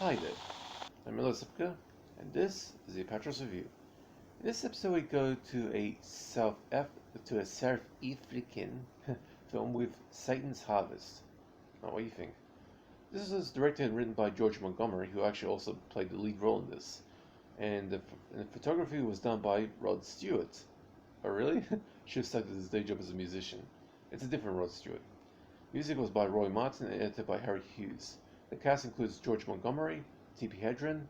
Hi there, I'm Elizabeth, and this is the Apatros review. In this episode, we go to a Sarth Efricken film with Satan's Harvest. Now, what do you think? This was directed and written by George Montgomery, who actually also played the lead role in this, and the photography was done by Rod Stewart. Oh, really? Should have stuck to his day job as a musician. It's a different Rod Stewart. Music was by Roy Martin and edited by Harry Hughes. The cast includes George Montgomery, T.P. Hedren,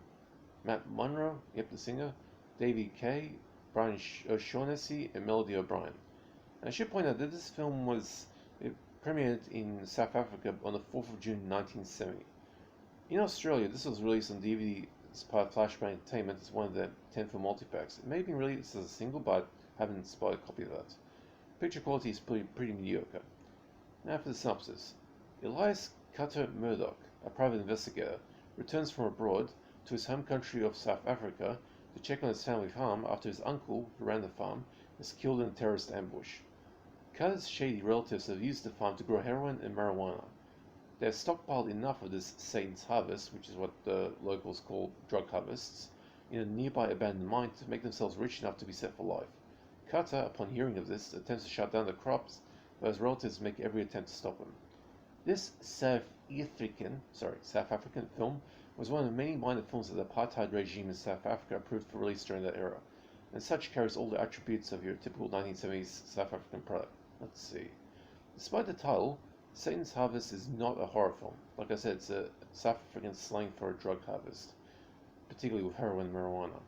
Matt Monro, the singer, Davy Kay, Brian O'Shaughnessy, and Melody O'Brien. And I should point out that this film it premiered in South Africa on the 4th of June 1970. In Australia, this was released on DVD as part of Flashback Entertainment as one of the 10 film multipacks. It may have been released as a single, but I haven't spotted a copy of that. Picture quality is pretty mediocre. Now for the synopsis. Elias Cutter Murdoch, a private investigator, returns from abroad to his home country of South Africa to check on his family farm after his uncle, who ran the farm, is killed in a terrorist ambush. Cutter's shady relatives have used the farm to grow heroin and marijuana. They have stockpiled enough of this Satan's harvest, which is what the locals call drug harvests, in a nearby abandoned mine to make themselves rich enough to be set for life. Cutter, upon hearing of this, attempts to shut down the crops, but his relatives make every attempt to stop him. This South African film was one of the many minor films that the apartheid regime in South Africa approved for release during that era, and such carries all the attributes of your typical 1970s South African product. Let's see. Despite the title, Satan's Harvest is not a horror film. Like I said, it's a South African slang for a drug harvest, particularly with heroin and marijuana.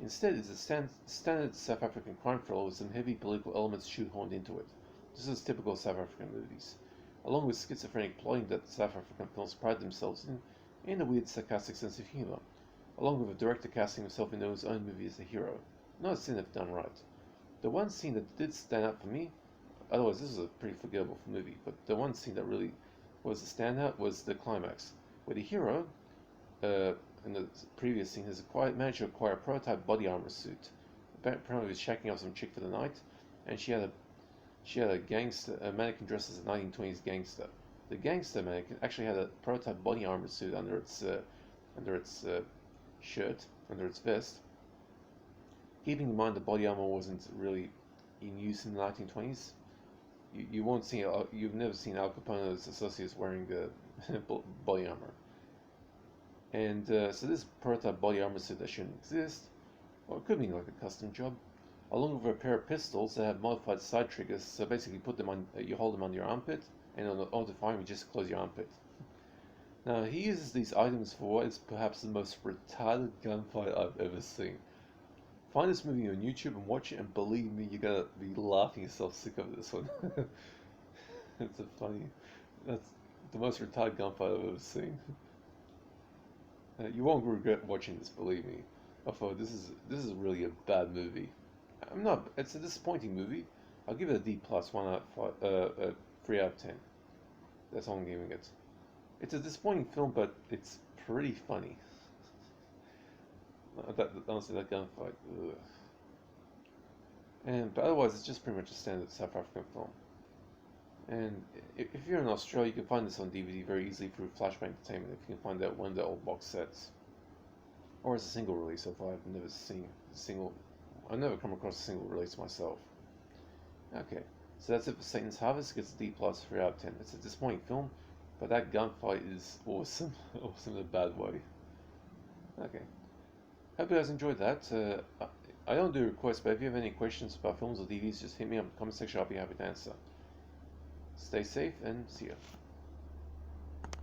Instead, it's a standard South African crime thriller with some heavy political elements shoehorned into it. This is typical of South African movies, along with schizophrenic plotting that South African films pride themselves in, and a weird sarcastic sense of humor, along with a director casting himself in his own movie as a hero. Not a sin if done right. The one scene that did stand out for me, otherwise this is a pretty forgettable movie, but the one scene that really was a standout was the climax, where the hero, in the previous scene, has managed to acquire a prototype body armor suit. Apparently he was checking out some chick for the night, and she had a mannequin dressed as a 1920s gangster. The gangster mannequin actually had a prototype body armor suit under its shirt, under its vest. Keeping in mind the body armor wasn't really in use in the 1920s, you've never seen Al Capone's associates wearing body armor. And so this prototype body armor suit that shouldn't exist, or it could be like a custom job, along with a pair of pistols that have modified side triggers. So basically, you hold them on your armpit, and on the auto fire, you just close your armpit. Now he uses these items for what is perhaps the most retarded gunfight I've ever seen. Find this movie on YouTube and watch it, and believe me, you're gonna be laughing yourself sick of this one. That's the most retarded gunfight I've ever seen. You won't regret watching this, believe me. Although this is really a bad movie. It's a disappointing movie. I'll give it a D+, 3 out of 10. That's all I'm giving it. It's a disappointing film, but it's pretty funny. Honestly, that gunfight. But otherwise, it's just pretty much a standard South African film. And if you're in Australia, you can find this on DVD very easily through Flashback Entertainment. If you can find that one of the old box sets, or as a single release. If I've never come across a single release myself. Okay, so that's it for Satan's Harvest. It gets a D+, 3 out of 10. It's a disappointing film, but that gunfight is awesome, awesome in a bad way. Okay, hope you guys enjoyed that. I don't do requests, but if you have any questions about films or DVDs, just hit me up in the comment section. I'll be happy to answer. Stay safe and see ya.